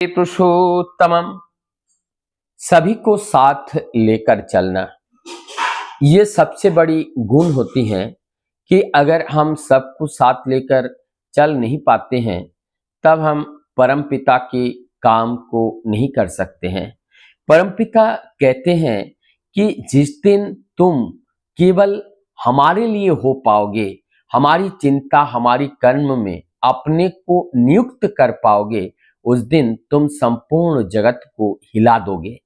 पुरुषोत्तमम, सभी को साथ लेकर चलना, ये सबसे बड़ी गुण होती है कि अगर हम सबको साथ लेकर चल नहीं पाते हैं तब हम परमपिता के काम को नहीं कर सकते हैं। परमपिता कहते हैं कि जिस दिन तुम केवल हमारे लिए हो पाओगे, हमारी चिंता हमारी कर्म में अपने को नियुक्त कर पाओगे, उस दिन तुम संपूर्ण जगत को हिला दोगे,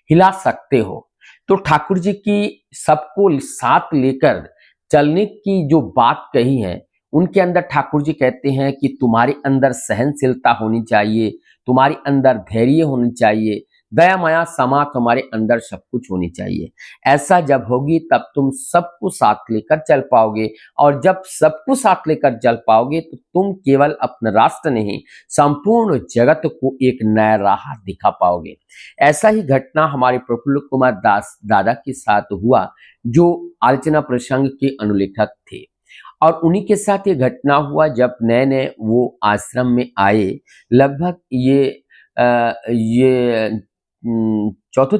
हिला सकते हो। तो ठाकुर जी की सबको साथ लेकर चलने की जो बात कही है, उनके अंदर ठाकुर जी कहते हैं कि तुम्हारे अंदर सहनशीलता होनी चाहिए, तुम्हारे अंदर धैर्य होनी चाहिए, दया माया समा तुम्हारे अंदर सब कुछ होनी चाहिए। ऐसा जब होगी तब तुम सबको साथ लेकर चल पाओगे, और जब सबको साथ लेकर चल पाओगे तो तुम केवल अपना राष्ट्र नहीं, संपूर्ण जगत को एक नया राह दिखा पाओगे। ऐसा ही घटना हमारे प्रफुल्ल कुमार दास दादा के साथ हुआ, जो आलोचना प्रसंग के अनुलेखक थे। और उन्हीं के साथ ये घटना हुआ जब नए नए वो आश्रम में आए। लगभग ये चौथा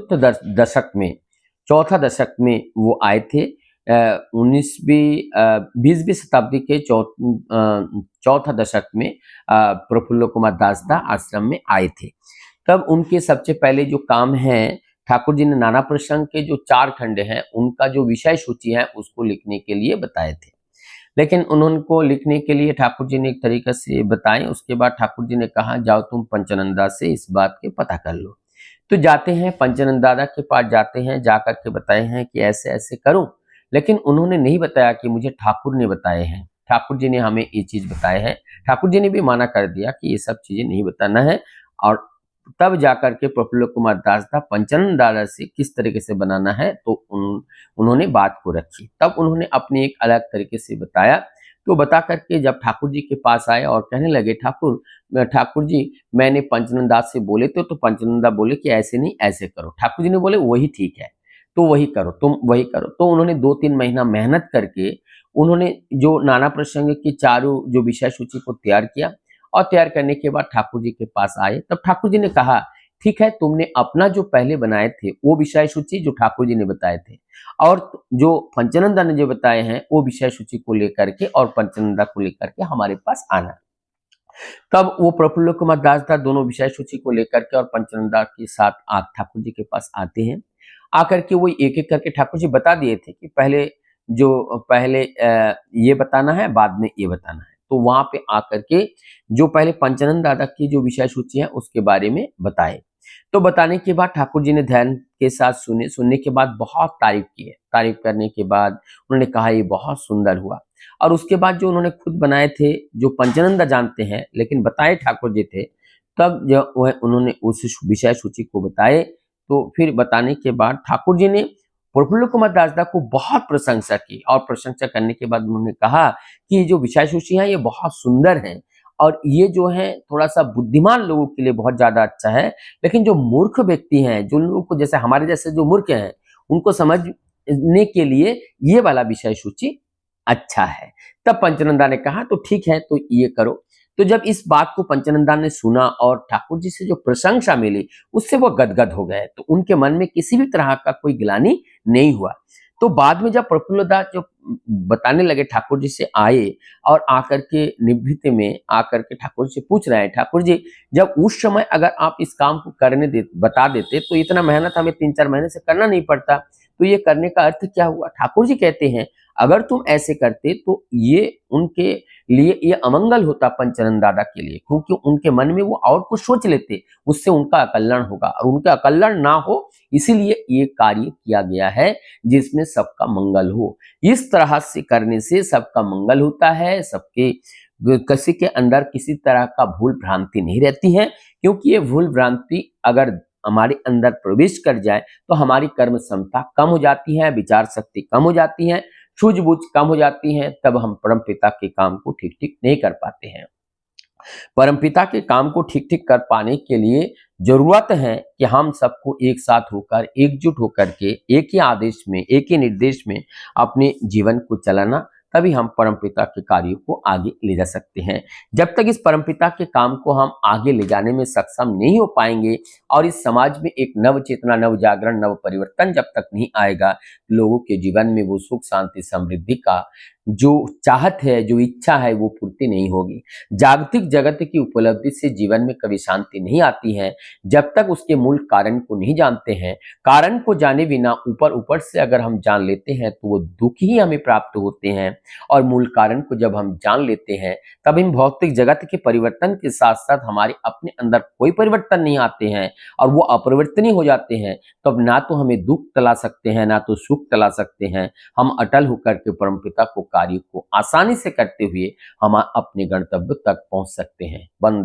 दशक में वो आए थे। 20वीं शताब्दी के चौथा दशक में प्रफुल्ल कुमार दासदा आश्रम में आए थे। तब उनके सबसे पहले जो काम है, ठाकुर जी ने नाना प्रसंग के जो 4 खंड हैं उनका जो विषय सूची है उसको लिखने के लिए बताए थे। लेकिन उनको लिखने के लिए ठाकुर जी ने एक तरीके से बताए। उसके बाद ठाकुर जी ने कहा जाओ तुम पंचानंदा से इस बात के पता कर लो। तो जाते हैं पंचानंद दादा के पास, जाते हैं, जाकर के बताए हैं कि ऐसे ऐसे करूं। लेकिन उन्होंने नहीं बताया कि मुझे ठाकुर ने बताए हैं, ठाकुर जी ने हमें ये चीज बताए हैं। ठाकुर जी ने भी माना कर दिया कि ये सब चीजें नहीं बताना है। और तब जाकर के प्रफुल्ल कुमार दासदा पंचानंद दादा से किस तरीके से बनाना है तो उन्होंने बात को रखी। तब उन्होंने अपने एक अलग तरीके से बताया। तो बता करके जब ठाकुर जी के पास आए और कहने लगे ठाकुर जी मैंने पंचानंद दास से बोले तो पंचानंद दास बोले कि ऐसे नहीं ऐसे करो। ठाकुर जी ने बोले वही ठीक है, तो वही करो, तुम वही करो। तो उन्होंने 2-3 महीना मेहनत करके उन्होंने जो नाना प्रसंग की चारों जो विषय सूची को तैयार किया, और तैयार करने के बाद ठाकुर जी के पास आए। तब ठाकुर जी ने कहा ठीक है, तुमने अपना जो पहले बनाए थे वो विषय सूची जो ठाकुर जी ने बताए थे, और जो पंचानंदा ने जो बताए हैं वो विषय सूची को लेकर के और पंचानंदा को लेकर के हमारे पास आना। तब वो प्रफुल्ल कुमार दासदा दोनों विषय सूची को लेकर के और पंचानंदा के साथ ठाकुर जी के पास आते हैं। आकर के वो एक एक करके ठाकुर जी बता दिए थे कि पहले ये बताना है, बाद में ये बताना है। तो वहां पे आकर के जो पहले पंचानंद दादा की जो विषय सूची है उसके बारे में बताए। तो बताने के बाद ठाकुर जी ने ध्यान के साथ सुनने के बाद बहुत तारीफ की है। तारीफ करने के बाद उन्होंने कहा ये बहुत सुंदर हुआ। और उसके बाद जो उन्होंने खुद बनाए थे, जो पंचानंदा जानते हैं लेकिन बताए ठाकुर जी थे, तब जब वह उन्होंने उस विषय सूची को बताए, तो फिर बताने के बाद ठाकुर जी ने प्रफुल्ल कुमार दासदा को बहुत प्रशंसा की। और प्रशंसा करने के बाद उन्होंने कहा कि ये जो विषय सूची है ये बहुत सुंदर है, और ये जो है थोड़ा सा बुद्धिमान लोगों के लिए बहुत ज्यादा अच्छा है, लेकिन जो मूर्ख व्यक्ति हैं, जो लोगों को जैसे हमारे जैसे जो मूर्ख हैं, उनको समझने के लिए ये वाला विषय सूची अच्छा है। तब पंचानंदा ने कहा तो ठीक है, तो ये करो। तो जब इस बात को पंचानंदा ने सुना और ठाकुर जी से जो प्रशंसा मिली उससे वो गदगद हो गए। तो उनके मन में किसी भी तरह का कोई गिलानी नहीं हुआ। तो बाद में जब प्रफुल्ल दास जो बताने लगे, ठाकुर जी से आए और आकर के निवृत्ति में आकर के ठाकुर जी से पूछ रहे हैं, ठाकुर जी जब उस समय अगर आप इस काम को बता देते तो इतना मेहनत हमें 3-4 महीने से करना नहीं पड़ता, तो ये करने का अर्थ क्या हुआ? ठाकुर जी कहते हैं अगर तुम ऐसे करते तो ये उनके लिए ये अमंगल होता पंचानंद दादा के लिए, क्योंकि उनके मन में वो और कुछ सोच लेते, उससे उनका अकल्याण होगा, और उनका अकल्याण ना हो इसीलिए ये कार्य किया गया है जिसमें सबका मंगल हो। इस तरह से करने से सबका मंगल होता है, सबके किसी के अंदर किसी तरह का भूल भ्रांति नहीं रहती है, क्योंकि ये भूल भ्रांति अगर हमारे अंदर प्रवेश कर जाए तो हमारी कर्म क्षमता कम हो जाती है, विचार शक्ति कम हो जाती है, सूझबूझ कम हो जाती है, तब हम परमपिता के काम को ठीक ठीक नहीं कर पाते हैं। परमपिता के काम को ठीक ठीक कर पाने के लिए जरूरत है कि हम सबको एक साथ होकर, एकजुट होकर के एक ही आदेश में, एक ही निर्देश में अपने जीवन को चलाना, तभी हम परमपिता के कार्यों को आगे ले जा सकते हैं। जब तक इस परमपिता के काम को हम आगे ले जाने में सक्षम नहीं हो पाएंगे और इस समाज में एक नव चेतना, नव जागरण, नव परिवर्तन जब तक नहीं आएगा, लोगों के जीवन में वो सुख, शांति, समृद्धि का जो चाहत है, जो इच्छा है, वो पूर्ति नहीं होगी। जागतिक जगत की उपलब्धि से जीवन में कभी शांति नहीं आती है जब तक उसके मूल कारण को नहीं जानते हैं। कारण को जाने बिना ऊपर ऊपर से अगर हम जान लेते हैं तो वो दुख ही हमें प्राप्त होते हैं, और मूल कारण को जब हम जान लेते हैं तब इन भौतिक जगत के परिवर्तन के साथ साथ हमारे अपने अंदर कोई परिवर्तन नहीं आते हैं और वो अपरिवर्तनीय हो जाते हैं। तो अब ना तो हमें दुख तला सकते हैं, ना तो सुख तला सकते हैं। हम अटल होकर के परमपिता को कार्य को आसानी से करते हुए हम अपने गंतव्य तक पहुंच सकते हैं। वंदे